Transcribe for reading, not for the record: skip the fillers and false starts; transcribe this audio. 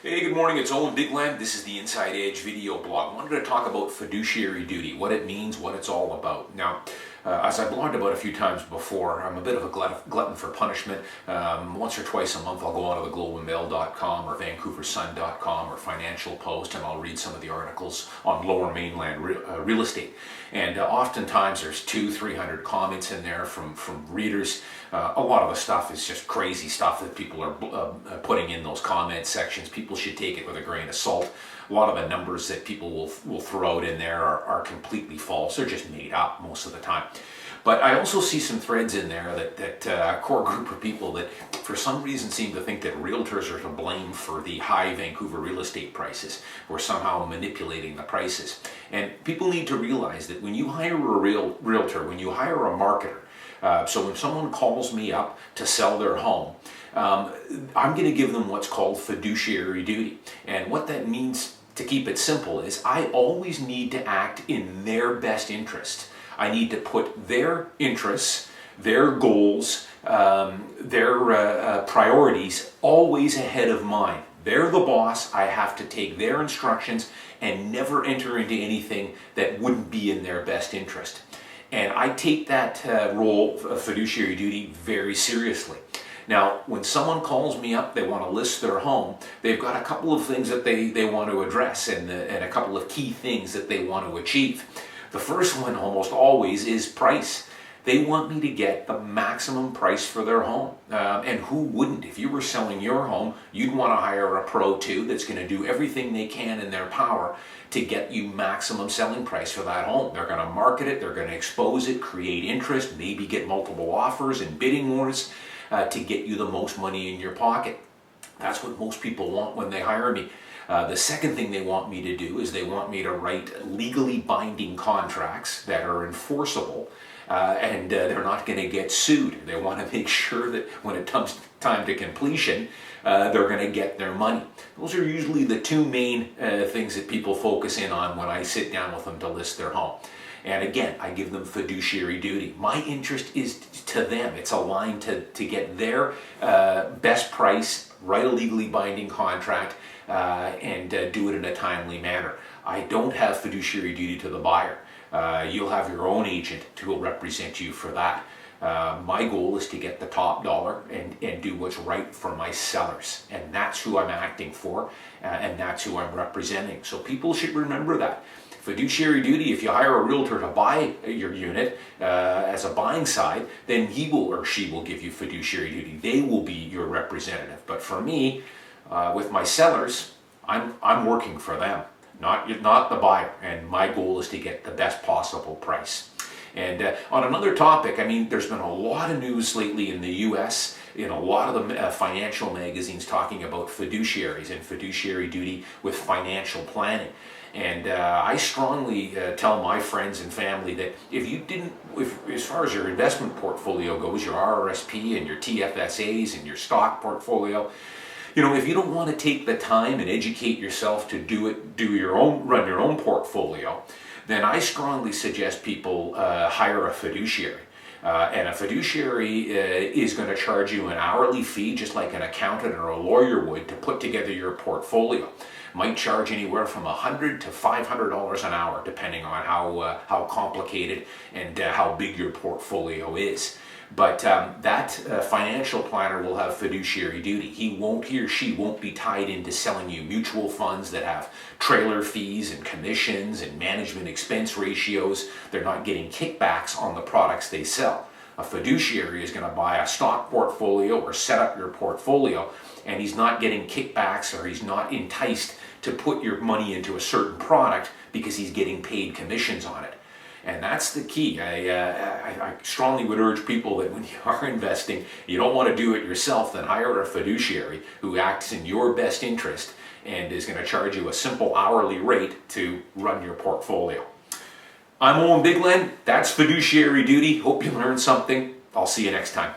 Hey, good morning, it's Owen, Bigland. This is the Inside Edge video blog. I wanted to talk about fiduciary duty, what it means, what it's all about. Now, as I blogged about a few times before, I'm a bit of a glutton for punishment. Once or twice a month I'll go onto the globeandmail.com or vancouversun.com or Financial Post and I'll read some of the articles on Lower Mainland real estate. And oftentimes there's 200-300 comments in there from readers. A lot of the stuff is just crazy stuff that people are putting in those comment sections. People should take it with a grain of salt. A lot of the numbers that people will throw out in there are completely false. They're just made up most of the time. But I also see some threads in there that a core group of people that for some reason seem to think that realtors are to blame for the high Vancouver real estate prices. We're somehow manipulating the prices. And people need to realize that when you hire a realtor, when you hire a marketer, so when someone calls me up to sell their home, I'm going to give them what's called fiduciary duty. And what that means, to keep it simple, is I always need to act in their best interest. I need to put their interests, their goals, their priorities always ahead of mine. They're the boss. I have to take their instructions and never enter into anything that wouldn't be in their best interest. And I take that role of fiduciary duty very seriously. Now, when someone calls me up, they want to list their home, they've got a couple of things that they want to address and a couple of key things that they want to achieve. The first one almost always is price. They want me to get the maximum price for their home. And who wouldn't? If you were selling your home, you'd want to hire a pro too that's going to do everything they can in their power to get you maximum selling price for that home. They're going to market it, they're going to expose it, create interest, maybe get multiple offers and bidding wars to get you the most money in your pocket. That's what most people want when they hire me. The second thing they want me to do is they want me to write legally binding contracts that are enforceable and they're not going to get sued. They want to make sure that when it comes time to completion, they're going to get their money. Those are usually the two main things that people focus in on when I sit down with them to list their home. And again, I give them fiduciary duty. My interest is to them. It's aligned to get their best price, write a legally binding contract, and do it in a timely manner. I don't have fiduciary duty to the buyer. You'll have your own agent who will represent you for that. My goal is to get the top dollar and do what's right for my sellers. And that's who I'm acting for, and that's who I'm representing. So people should remember that. Fiduciary duty, if you hire a realtor to buy your unit as a buying side, then he will or she will give you fiduciary duty. They will be your representative. But for me, with my sellers, I'm working for them, not the buyer. And my goal is to get the best possible price. And on another topic, I mean, there's been a lot of news lately in the U.S., in a lot of the financial magazines talking about fiduciaries and fiduciary duty with financial planning. And I strongly tell my friends and family that if as far as your investment portfolio goes, your RRSP and your TFSAs and your stock portfolio, you know, if you don't want to take the time and educate yourself to run your own portfolio, then I strongly suggest people hire a fiduciary. And a fiduciary is going to charge you an hourly fee, just like an accountant or a lawyer would, to put together your portfolio. Might charge anywhere from $100 to $500 an hour, depending on how complicated and how big your portfolio is. But that financial planner will have fiduciary duty. He or she won't be tied into selling you mutual funds that have trailer fees and commissions and management expense ratios. They're not getting kickbacks on the products they sell. A fiduciary is going to buy a stock portfolio or set up your portfolio, and he's not getting kickbacks or he's not enticed to put your money into a certain product because he's getting paid commissions on it. And that's the key. I strongly would urge people that when you are investing, you don't want to do it yourself, then hire a fiduciary who acts in your best interest and is going to charge you a simple hourly rate to run your portfolio. I'm Owen Bigland. That's fiduciary duty. Hope you learned something. I'll see you next time.